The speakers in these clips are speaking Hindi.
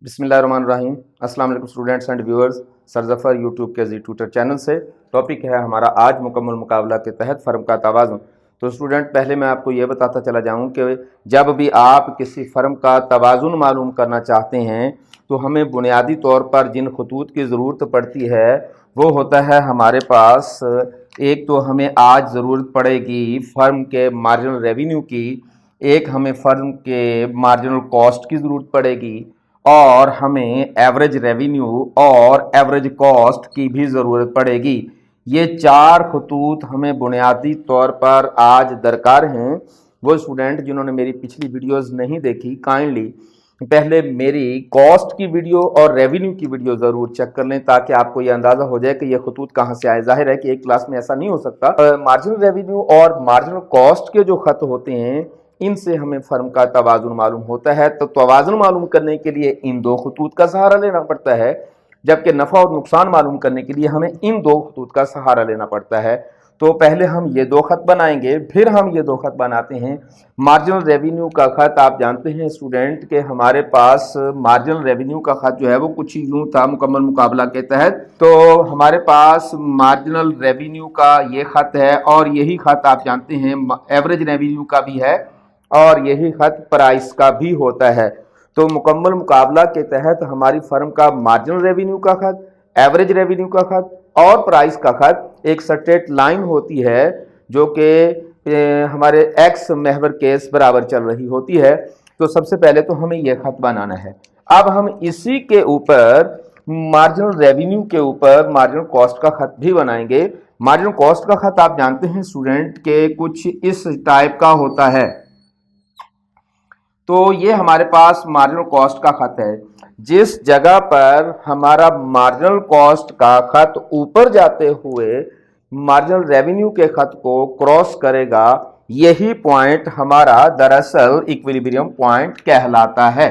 बिस्मिल्लाहिर्रहमानिर्रहीम। अस्सलाम वालेकुम students and viewers. Sir Zafar YouTube के जी ट्यूटर चैनल से टॉपिक है हमारा आज मुकम्मल मुकाबला के तहत फ़र्म का तवाज़ुन। तो स्टूडेंट, पहले मैं आपको ये बताता चला जाऊँ कि जब भी आप किसी फ़र्म का तवाज़ुन मालूम करना चाहते हैं तो हमें बुनियादी तौर पर जिन खतूत की ज़रूरत पड़ती है वो होता है हमारे पास। एक तो हमें आज ज़रूरत पड़ेगी फ़र्म के मार्जिनल रेवेन्यू की, एक हमें फ़र्म के मार्जिनल कॉस्ट की ज़रूरत पड़ेगी और हमें एवरेज रेवेन्यू और एवरेज कॉस्ट की भी ज़रूरत पड़ेगी। ये चार खतूत हमें बुनियादी तौर पर आज दरकार हैं। वो स्टूडेंट जिन्होंने मेरी पिछली वीडियोस नहीं देखी, काइंडली पहले मेरी कॉस्ट की वीडियो और रेवेन्यू की वीडियो ज़रूर चेक कर लें ताकि आपको ये अंदाज़ा हो जाए कि ये खतूत कहाँ से आए। जाहिर है कि एक क्लास में ऐसा नहीं हो सकता। मार्जिनल रेवेन्यू और मार्जिनल कॉस्ट के जो खत होते हैं इनसे हमें फर्म का तवाज़ुन मालूम होता है। तो तवाज़ुन मालूम करने के लिए इन दो खतूत का सहारा लेना पड़ता है, जबकि नफ़ा और नुकसान मालूम करने के लिए हमें इन दो खतूत का सहारा लेना पड़ता है। तो पहले हम ये दो खत बनाएंगे, फिर हम ये दो खत बनाते हैं। मार्जिनल रेवेन्यू का खत आप जानते हैं स्टूडेंट के हमारे पास मार्जिनल रेवेन्यू का खत जो है वो कुछ यूं था मुकम्मल मुकाबला के तहत। तो हमारे पास मार्जिनल रेवेन्यू का ये खत है और यही खत आप जानते हैं एवरेज रेवेन्यू का भी है और यही खत प्राइस का भी होता है। तो मुकम्मल मुकाबला के तहत हमारी फर्म का मार्जिनल रेवेन्यू का खत, एवरेज रेवेन्यू का खत और प्राइस का खत एक स्ट्रेट लाइन होती है जो कि हमारे एक्स महवर केस बराबर चल रही होती है। तो सबसे पहले तो हमें यह खत बनाना है। अब हम इसी के ऊपर मार्जिनल रेवेन्यू के ऊपर मार्जिनल कॉस्ट का खत भी बनाएंगे। मार्जिनल कॉस्ट का खत आप जानते हैं स्टूडेंट के कुछ इस टाइप का होता है। तो ये हमारे पास मार्जिनल कॉस्ट का खत है। जिस जगह पर हमारा मार्जिनल कॉस्ट का खत ऊपर जाते हुए मार्जिनल रेवेन्यू के खत को क्रॉस करेगा, यही पॉइंट हमारा दरअसल इक्विलिब्रियम पॉइंट कहलाता है।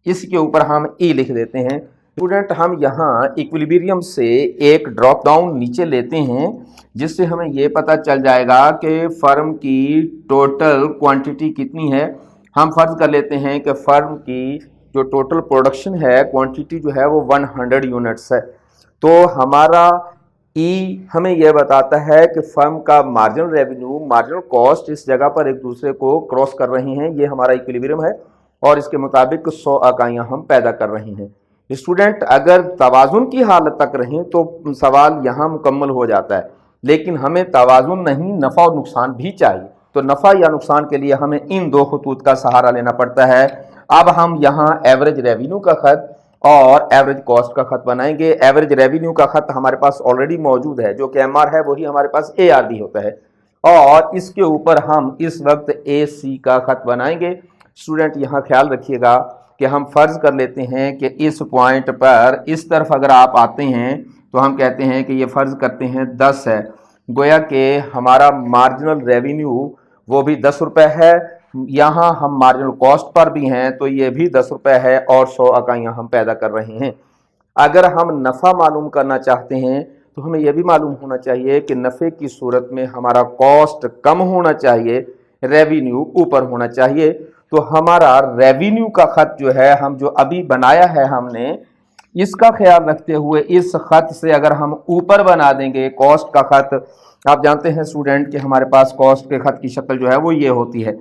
इसके ऊपर हम ई लिख देते हैं। स्टूडेंट, हम यहाँ इक्विलिब्रियम से एक ड्रॉप डाउन नीचे लेते हैं जिससे हमें ये पता चल जाएगा कि फर्म की टोटल क्वांटिटी कितनी है। हम फर्ज कर लेते हैं कि फर्म की जो टोटल प्रोडक्शन है, क्वांटिटी जो है वो 100 यूनिट्स है। तो हमारा ई हमें यह बताता है कि फर्म का मार्जिनल रेवेन्यू, मार्जिनल कॉस्ट इस जगह पर एक दूसरे को क्रॉस कर रही हैं। ये हमारा इक्विलिब्रियम है और इसके मुताबिक 100 इकाइयाँ हम पैदा कर रहे हैं। स्टूडेंट, अगर तवाज़ुन की हालत तक रहें तो सवाल यहाँ मुकम्मल हो जाता है, लेकिन हमें तवाज़ुन नहीं, नफ़ा और नुकसान भी चाहिए। तो नफ़ा या नुकसान के लिए हमें इन दो खतूत का सहारा लेना पड़ता है। अब हम यहाँ एवरेज रेवेन्यू का खत और एवरेज कॉस्ट का खत बनाएंगे। एवरेज रेवेन्यू का खत हमारे पास ऑलरेडी मौजूद है, जो कि एमआर है वही हमारे पास एआर भी होता है और इसके ऊपर हम इस वक्त एसी का खत बनाएंगे। स्टूडेंट, यहाँ ख्याल रखिएगा कि हम फर्ज कर लेते हैं कि इस पॉइंट पर इस तरफ अगर आप आते हैं तो हम कहते हैं कि ये फर्ज करते हैं 10 है, गोया कि हमारा मार्जिनल रेवेन्यू वो भी 10 रुपये है। यहाँ हम मार्जिनल कॉस्ट पर भी हैं तो ये भी 10 रुपये है और 100 इकाइयाँ हम पैदा कर रहे हैं। अगर हम नफ़ा मालूम करना चाहते हैं तो हमें यह भी मालूम होना चाहिए कि नफ़े की सूरत में हमारा कॉस्ट कम होना चाहिए, रेवेन्यू ऊपर होना चाहिए। तो हमारा रेवेन्यू का खत जो है, हम जो अभी बनाया है हमने, इसका ख्याल रखते हुए इस खत से अगर हम ऊपर बना देंगे कॉस्ट का खत, आप जानते हैं स्टूडेंट कि हमारे पास कॉस्ट के खत की शक्ल जो है वो ये होती है।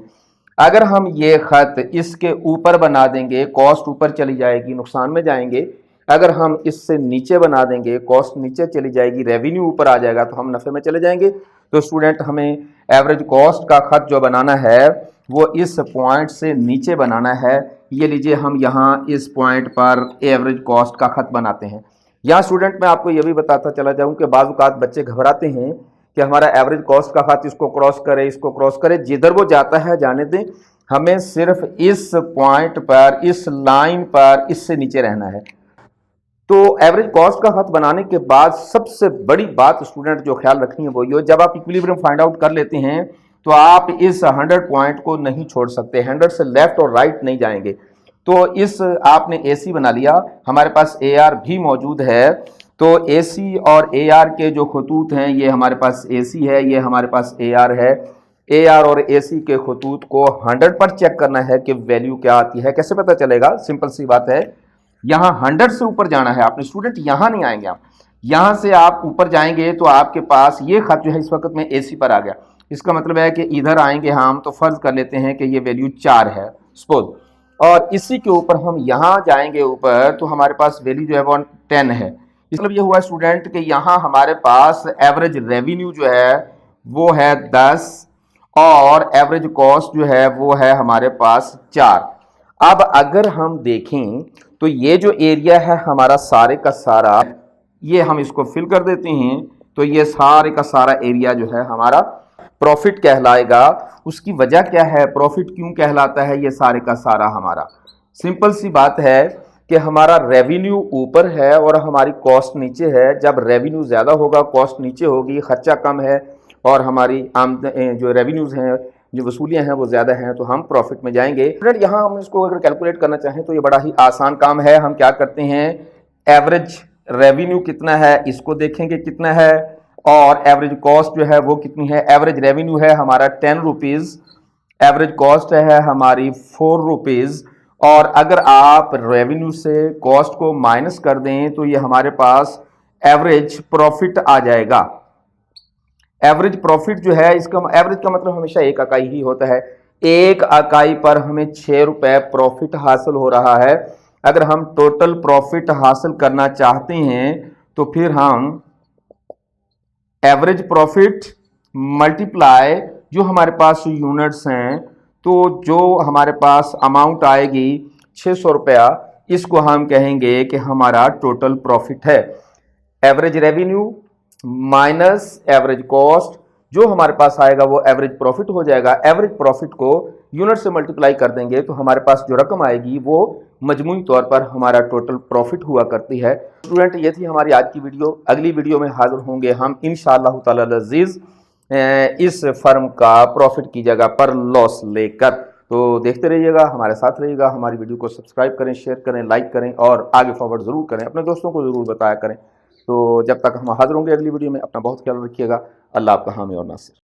अगर हम ये खत इसके ऊपर बना देंगे, कॉस्ट ऊपर चली जाएगी, नुकसान में जाएंगे। अगर हम इससे नीचे बना देंगे, कॉस्ट नीचे चली जाएगी, रेवेन्यू ऊपर आ जाएगा तो हम नफ़े में चले जाएंगे। तो स्टूडेंट, हमें एवरेज कॉस्ट का खत जो बनाना है वो इस पॉइंट से नीचे बनाना है। ये लीजिए, हम यहाँ इस पॉइंट पर एवरेज कॉस्ट का खत बनाते हैं। यहाँ स्टूडेंट, मैं आपको ये भी बताता चला जाऊँ कि बाज़ औक़ात बच्चे घबराते हैं कि हमारा एवरेज कॉस्ट का खत इसको क्रॉस करे, इसको क्रॉस करे। जिधर वो जाता है जाने दें, हमें सिर्फ इस पॉइंट पर, इस लाइन पर, इससे नीचे रहना है। तो एवरेज कॉस्ट का खत बनाने के बाद सबसे बड़ी बात स्टूडेंट जो ख्याल रखनी है वो ये, जब आप इक्विलिब्रियम फाइंड आउट कर लेते हैं तो आप इस 100 पॉइंट को नहीं छोड़ सकते, 100 से लेफ्ट और राइट नहीं जाएंगे। तो इस आपने एसी बना लिया, हमारे पास एआर भी मौजूद है। तो एसी और एआर के जो खतूत हैं, ये हमारे पास एसी है, ये हमारे पास एआर है। AR और AC के खतूत को 100 पर चेक करना है कि वैल्यू क्या आती है। कैसे पता चलेगा? सिंपल सी बात है, यहाँ 100 से ऊपर जाना है आपने। स्टूडेंट यहाँ नहीं आएंगे आप, यहाँ से आप ऊपर जाएंगे तो आपके पास ये खत जो है इस वक्त में AC पर आ गया। इसका मतलब है कि इधर आएंगे हम तो फर्ज कर लेते हैं कि ये वैल्यू 4 है सपोज, और इसी के ऊपर हम यहाँ जाएंगे ऊपर तो हमारे पास वैल्यू जो है वो 10 है। मतलब ये हुआ स्टूडेंट कि यहाँ हमारे पास एवरेज रेवेन्यू जो है वो है 10 और एवरेज कॉस्ट जो है वो है हमारे पास 4। अब अगर हम देखें तो ये जो एरिया है हमारा सारे का सारा, ये हम इसको फिल कर देते हैं तो ये सारे का सारा एरिया जो है हमारा प्रॉफिट कहलाएगा। उसकी वजह क्या है, प्रॉफिट क्यों कहलाता है ये सारे का सारा हमारा? सिंपल सी बात है कि हमारा रेवेन्यू ऊपर है और हमारी कॉस्ट नीचे है। जब रेवेन्यू ज़्यादा होगा, कॉस्ट नीचे होगी, खर्चा कम है और हमारी जो रेवेन्यूज़ हैं, जो वसूलियाँ हैं वो ज़्यादा हैं, तो हम प्रॉफिट में जाएंगे। फ्रेंड यहाँ हम इसको अगर कैलकुलेट करना चाहें तो ये बड़ा ही आसान काम है। हम क्या करते हैं, एवरेज रेवेन्यू कितना है इसको देखेंगे कितना है, और एवरेज कॉस्ट जो है वो कितनी है। एवरेज रेवेन्यू है हमारा 10 रुपीज़, एवरेज कॉस्ट है हमारी 4 रुपीज़, और अगर आप रेवेन्यू से कॉस्ट को माइनस कर दें तो ये हमारे पास एवरेज प्रॉफिट आ जाएगा। एवरेज प्रॉफिट जो है, इसका एवरेज का मतलब हमेशा एक इकाई ही होता है। एक इकाई पर हमें 6 रुपए प्रॉफिट हासिल हो रहा है। अगर हम टोटल प्रॉफिट हासिल करना चाहते हैं तो फिर हम एवरेज प्रॉफिट मल्टीप्लाई जो हमारे पास यूनिट्स हैं, तो जो हमारे पास अमाउंट आएगी 600 रुपया, इसको हम कहेंगे कि हमारा टोटल प्रॉफिट है। Average revenue minus average cost, जो हमारे पास आएगा वो एवरेज प्रॉफिट हो जाएगा। एवरेज प्रॉफिट को यूनिट से मल्टीप्लाई कर देंगे तो हमारे पास जो रकम आएगी वो मजमूई तौर पर हमारा टोटल प्रॉफिट हुआ करती है। स्टूडेंट ये थी हमारी आज की वीडियो। अगली वीडियो में हाजिर होंगे हम इंशाअल्लाह ताला अज़ीज़ इस फर्म का प्रॉफिट की जगह पर लॉस लेकर। तो देखते रहिएगा, हमारे साथ रहिएगा। हमारी वीडियो को सब्सक्राइब करें, शेयर करें, लाइक करें और आगे फॉरवर्ड ज़रूर करें, अपने दोस्तों को ज़रूर बताया करें। तो जब तक हम हाजिर होंगे अगली वीडियो में, अपना बहुत ख्याल रखिएगा। अल्लाह आपका हामी और नासिर।